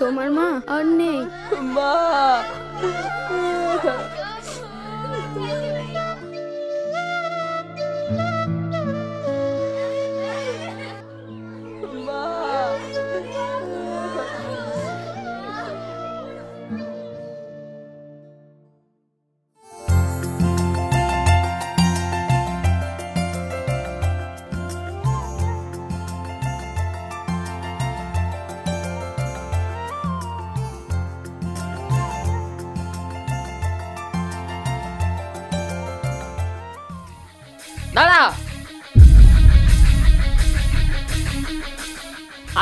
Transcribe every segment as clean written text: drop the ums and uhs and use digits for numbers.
তোমার মা আর নেই। মা দাঁড়া,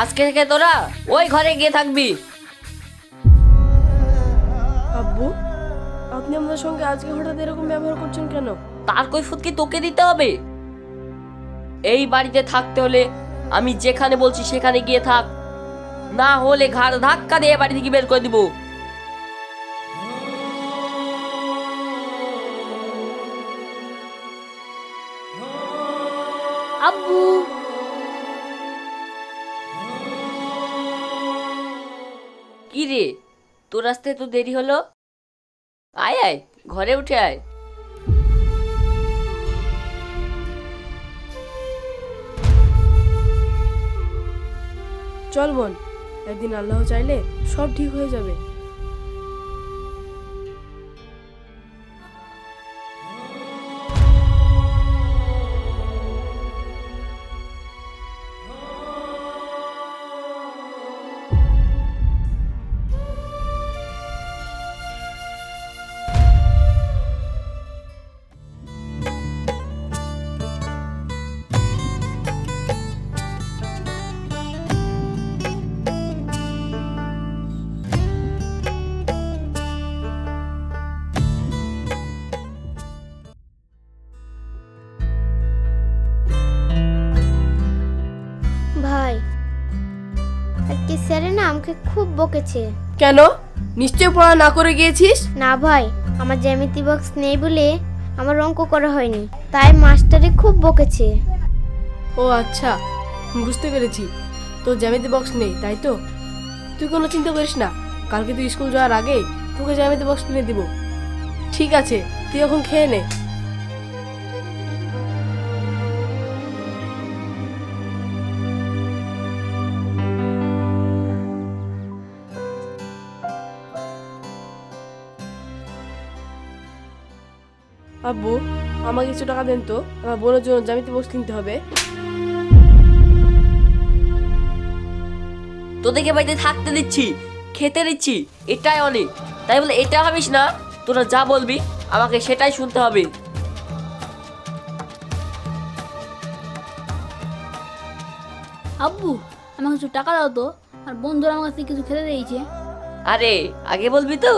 আজকে থেকে তোরা ওই ঘরে গিয়ে থাকবি। আব্বু, আপনি আমাদের সঙ্গে আজকে হঠাৎ এরকম ব্যবহার করছেন কেন? তার কৈফিয়ত কি তোকে দিতে হবে? এই বাড়িতে থাকতে হলে আমি যেখানে বলছি সেখানে গিয়ে থাক, না হলে ঘাড় ধাক্কা দিয়ে বাড়ি থেকে বের করে দিব। আব্বু, কি রে, তোর আসতে তো দেরি হলো? আয় আয়, ঘরে উঠে আয়। চল বোন, একদিন আল্লাহ চাইলে সব ঠিক হয়ে যাবে। ভাই আজকে স্যারে না আমাকে খুব বকেছে। কেন? নিশ্চয় পড়া না করে গিয়েছিস? না ভাই, আমার জ্যামিতি বক্স নেই বলে আমার অঙ্ক করা হয়নি, তাই মাস্টারে খুব বকেছে। ও আচ্ছা, বুঝতে পেরেছি। তোর জ্যামিতি বক্স নেই তাই তো? তুই কোনো চিন্তা করিস না, কালকে তুই স্কুল যাওয়ার আগে তোকে জ্যামিতি বক্স কিনে দিব। ঠিক আছে, তুই এখন খেয়ে নে। আব্বু, আমাকে কিছু টাকা দেন তো, আমার বোনের জন্য জ্যামিতি বক্স কিনতে হবে। তোদেরকে বাড়িতে থাকতে দিচ্ছি, খেতে দিচ্ছি, এটাই অনেক। তাই বলে এটা ভাবিস না তোরা যা বলবি আমাকে সেটাই শুনতে হবে। আব্বু, আমাকে কিছু টাকা দাও তো, আর বন্ধুরা আমার কাছে কিছু খেতে দিয়েছে। আরে আগে বলবি তো।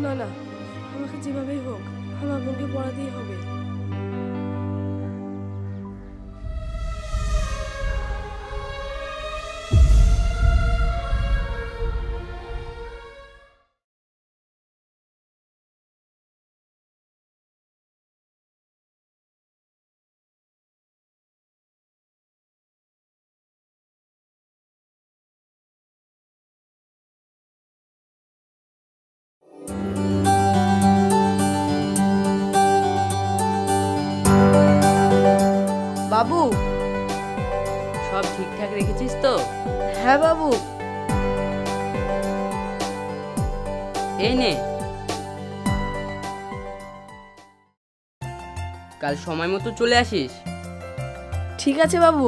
না না, আমাকে যেভাবেই হোক আমার বোনকে পড়াতেই হবে। হ্যাঁ বাবু। এই নে, কাল সময় মতো চলে আসিস। ঠিক আছে বাবু।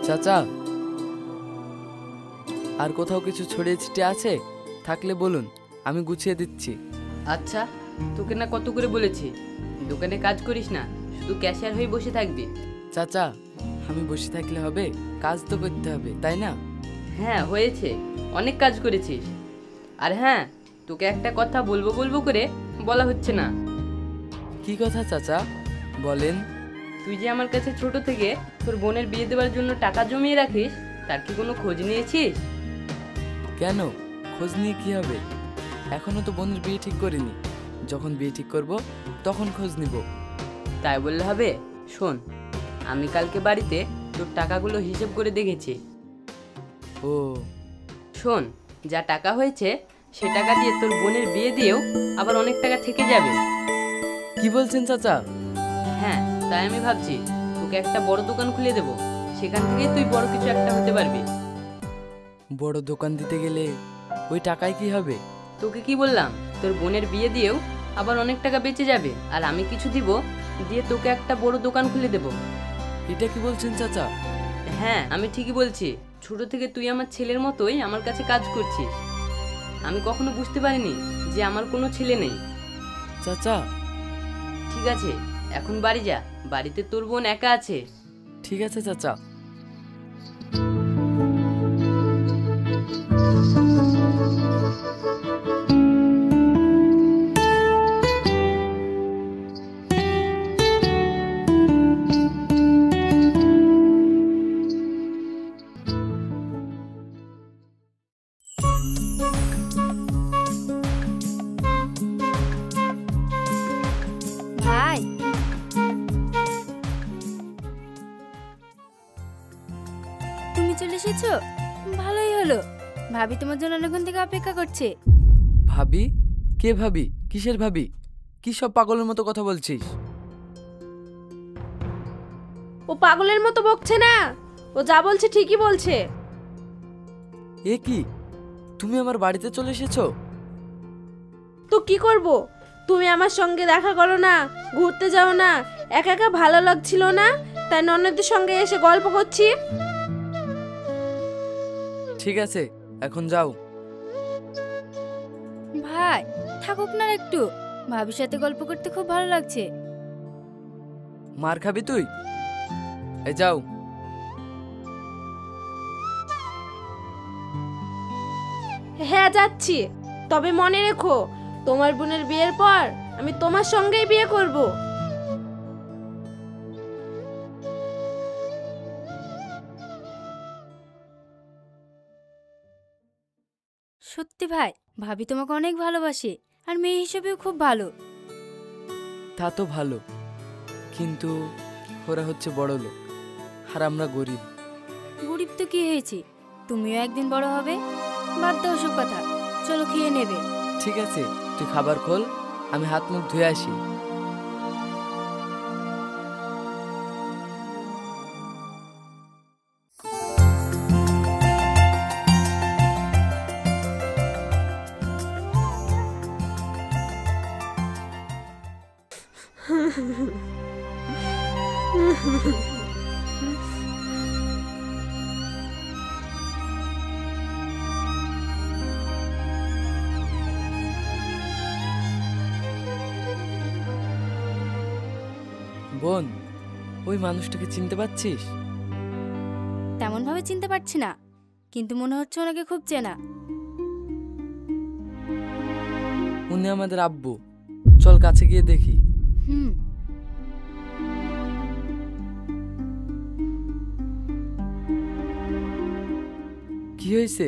চাচা, আর কোথাও কিছু ছড়িয়ে ছিটিয়ে আছে? থাকলে বলুন, আমি গুছিয়ে দিচ্ছি। আচ্ছা, তোকে না কত করে বলেছি দোকানে কাজ করিস না, শুধু ক্যাশিয়ার হয়ে বসে থাকবি। চাচা, আমি বসে থাকলে হবে? কাজ তো করতে হবে, তাই না? হ্যাঁ হয়েছে, অনেক কাজ করেছিস। আর হ্যাঁ, তোকে একটা কথা বলবো বলবো করে বলা হচ্ছে না। কি কথা চাচা, বলেন। তুই যে আমার কাছে ছোট থেকে তোর বোনের বিয়ে দেওয়ার জন্য টাকা জমিয়ে রাখিস, তার কি কোনো খোঁজ নিয়েছিস? কেন, খোঁজ নিয়ে কি হবে? এখনো তো বোনের বিয়ে ঠিক করিনি। যখন বিয়ে ঠিক করব তখন খোঁজ নিব। তাই বললে হবে? শোন, আমি কালকে বাড়িতে তোর টাকাগুলো হিসেব করে দেখেছি। ও, শোন, যা টাকা হয়েছে সে টাকা দিয়ে তোর বোনের বিয়ে দিয়েও আবার অনেক টাকা থেকে যাবে। কি বলছেন চাচা? হ্যাঁ, তাই আমি ভাবছি তোকে একটা বড় দোকান খুলে দেবো, সেখান থেকেই তুই বড় কিছু একটা হতে পারবি। বড় দোকান দিতে গেলে ওই টাকায় কি হবে? তোকে কি বললাম, তোর বোনের বিয়ে দিয়েও আবার অনেক টাকা বেঁচে যাবে, আর আমি কিছু দিব, দিয়ে তোকে একটা বড় দোকান খুলে দেবো। এটা কি বলছেন চাচা? হ্যাঁ, আমি ঠিকই বলছি। ছোট থেকে তুই আমার ছেলের মতোই আমার কাছে কাজ করছিস। আমি কখনো বুঝতে পারিনি যে আমার কোনো ছেলে নেই। চাচা, ঠিক আছে, এখন বাড়ি যা, বাড়িতে তোর বোন একা আছে। ঠিক আছে চাচা। ভাই, তুমি চলে এসেছো? ভালোই হলো। ভাবি তোমার জন্য অনেকক্ষণ থেকে অপেক্ষা করছে। ভাবি? কে ভাবি? কিসের ভাবি? কি সব পাগলের মতো কথা বলছিস? ও পাগলের মতো বকছে না, ও যা বলছে ঠিকই বলছে। এ কি, তুমি আমার বাড়িতে চলে এসেছো? তো কি করব? তুমি আমার সঙ্গে দেখা করো না, ঘুরতে যাও না, একা একা ভালো লাগছিল না, তাই ননদের সঙ্গে এসে গল্প করছি। ঠিক আছে, এখন যাও। ভাই, থাকুক না একটু, ভাবির সাথে গল্প করতে খুব ভালো লাগছে। মার খাবি তুই? এই যাও। হ্যাঁ যাচ্ছি, তবে মনে রেখো তোমার বোনের বিয়ের পর আমি তোমার সঙ্গেই বিয়ে করব। সত্যি ভাই, ভাবি তোমাকে অনেক ভালোবাসে, আর মেয়ে হিসেবেও খুব ভালো। তা তো ভালো, কিন্তু ওরা হচ্ছে বড় লোক আর আমরা গরিব। গরিব তো কি হয়েছে, তুমিও একদিন বড় হবে। বাদ দাও ওসব কথা, চলো খেয়ে নেবে। ঠিক আছে, তুই খাবার খোল, আমি হাত মুখ ধুয়ে আসি। বোন, ওই মানুষটাকে চিনতে পারছিস? তেমন ভাবে চিনতে পারছি না, কিন্তু মনে হচ্ছে ওনাকে খুব চেনা। উনি আমাদের আব্বু। চল কাছে গিয়ে দেখি। হুম। কি হয়েছে?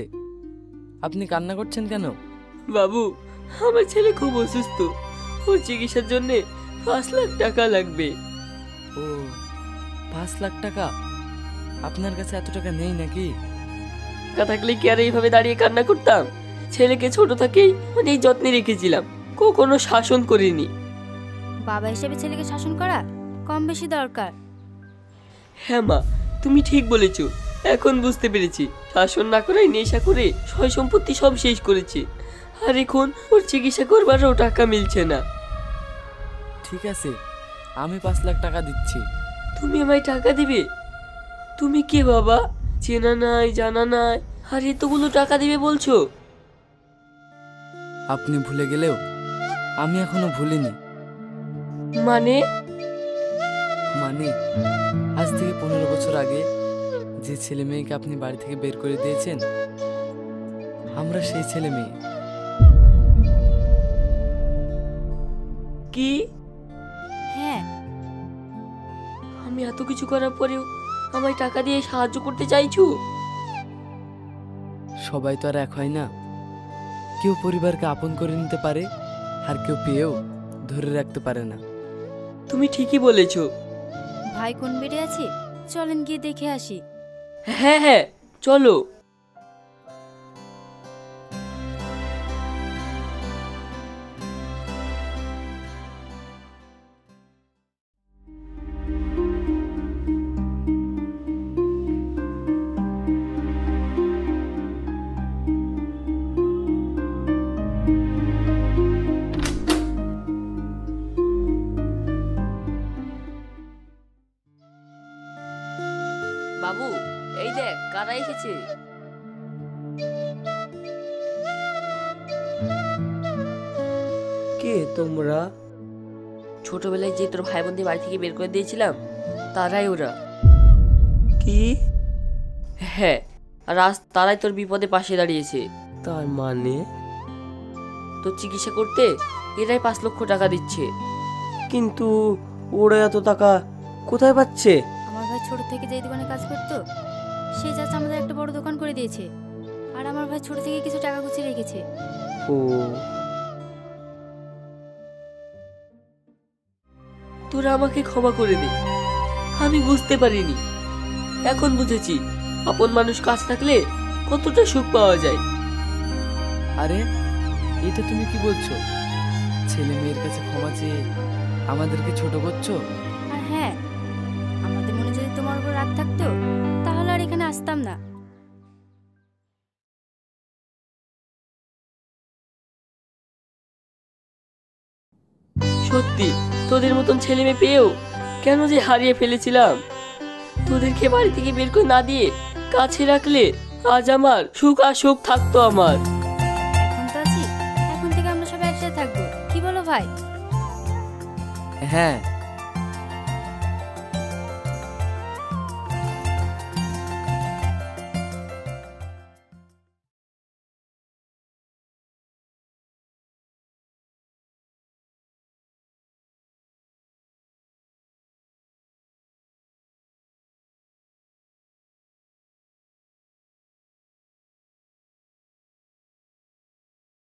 আপনি কান্না করছেন কেন? বাবু, আমার ছেলে খুব অসুস্থ, ওর চিকিৎসার জন্য 5 লাখ টাকা লাগবে। ও, 5 লাখ টাকা? আপনার কাছে এত টাকা নেই নাকি? টাকা থাকলে কি আর এইভাবে দাঁড়িয়ে কান্না করতাম? ছেলেকে ছোট থেকেই অনেক যত্নে রেখেছিলাম, কখনো শাসন করিনি। বাবা হিসেবে ছেলেকে শাসন করা কম বেশি দরকার। হ্যাঁ মা, তুমি ঠিক বলেছো। এখন বুঝতে পেরেছি, শাসন না করাই নেশা করে সয় সম্পত্তি সব শেষ করেছে, আর এখন ওর চিকিৎসা করবারও টাকা মিলছে না। ঠিক আছে, আমি 5 লাখ টাকা দিচ্ছি। তুমি আমায় টাকা দিবে? তুমি কে বাবা? চেনা নাই, জানা নাই, আর এতগুলো টাকা দিবে বলছো? আপনি ভুলে গেলেও আমি এখনো ভুলিনি। মানে? মানে আজ থেকে 15 বছর আগে যে ছেলে মেয়েকে আপনি বাড়ি থেকে বের করে দিয়েছেন, আমরা সেই ছেলে মেয়ে। কি? হ্যাঁ। আমি এত কিছু করার পরেও আমায় টাকা দিয়ে সাহায্য করতে চাইছো? সবাই তো আর এক হয় না। কেউ পরিবারকে আপন করে নিতে পারে, আর কেউ পেয়েও ধরে রাখতে পারে না। তুমি ঠিকই বলেছো। ভাই কোন বেড়ে আছে, চলেন গিয়ে দেখে আসি। হ্যাঁ হ্যাঁ, চলো। বাবু, এই দেখ কারা এসেছে। কে তোমরা? ছোটবেলায় যে তোর ভাই বোনদের বাড়ি থেকে বের করে দিয়েছিলাম, তারাই ওরা। কি? হ্যাঁ, আর আজ তারাই তোর বিপদে পাশে দাঁড়িয়েছে। তার মানে তোর চিকিৎসা করতে এরাই 5 লক্ষ টাকা দিচ্ছে। কিন্তু ওরা এত টাকা কোথায় পাচ্ছে? আমার ভাই ছোট থেকে যেই দোকানে কাজ করতো, সেই চাচা আমাদের একটা বড় দোকান করে দিয়েছে, আর আমার ভাই ছোট থেকে কিছু টাকা গুছিয়ে রেখেছে। ও, তোরা আমাকে ক্ষমা করে দে, আমি বুঝতে পারিনি। এখন বুঝেছি আপন মানুষ কাছে থাকলে কতটা সুখ পাওয়া যায়। আরে, এটা তুমি কি বলছো? ছেলে মেয়ের কাছে ক্ষমা চেয়ে আমাদেরকে ছোট করছো? আর হ্যাঁ, আমাদের মনে যদি তোমার উপর রাগ থাকতো, তাহলে আর এখানে আসতাম না। সত্যি তোদের মতন ছেলে মেয়ে পেয়েও কেন যে হারিয়ে ফেলেছিলাম। তোদেরকে বাড়ি থেকে বের করে না দিয়ে কাছে রাখলে আজ আমার সুখ আর সুখ থাকতো আমার। এখন তো আছি, এখন থেকে আমরা সবাই একসাথে থাকবো, কি বলো ভাই? হ্যাঁ,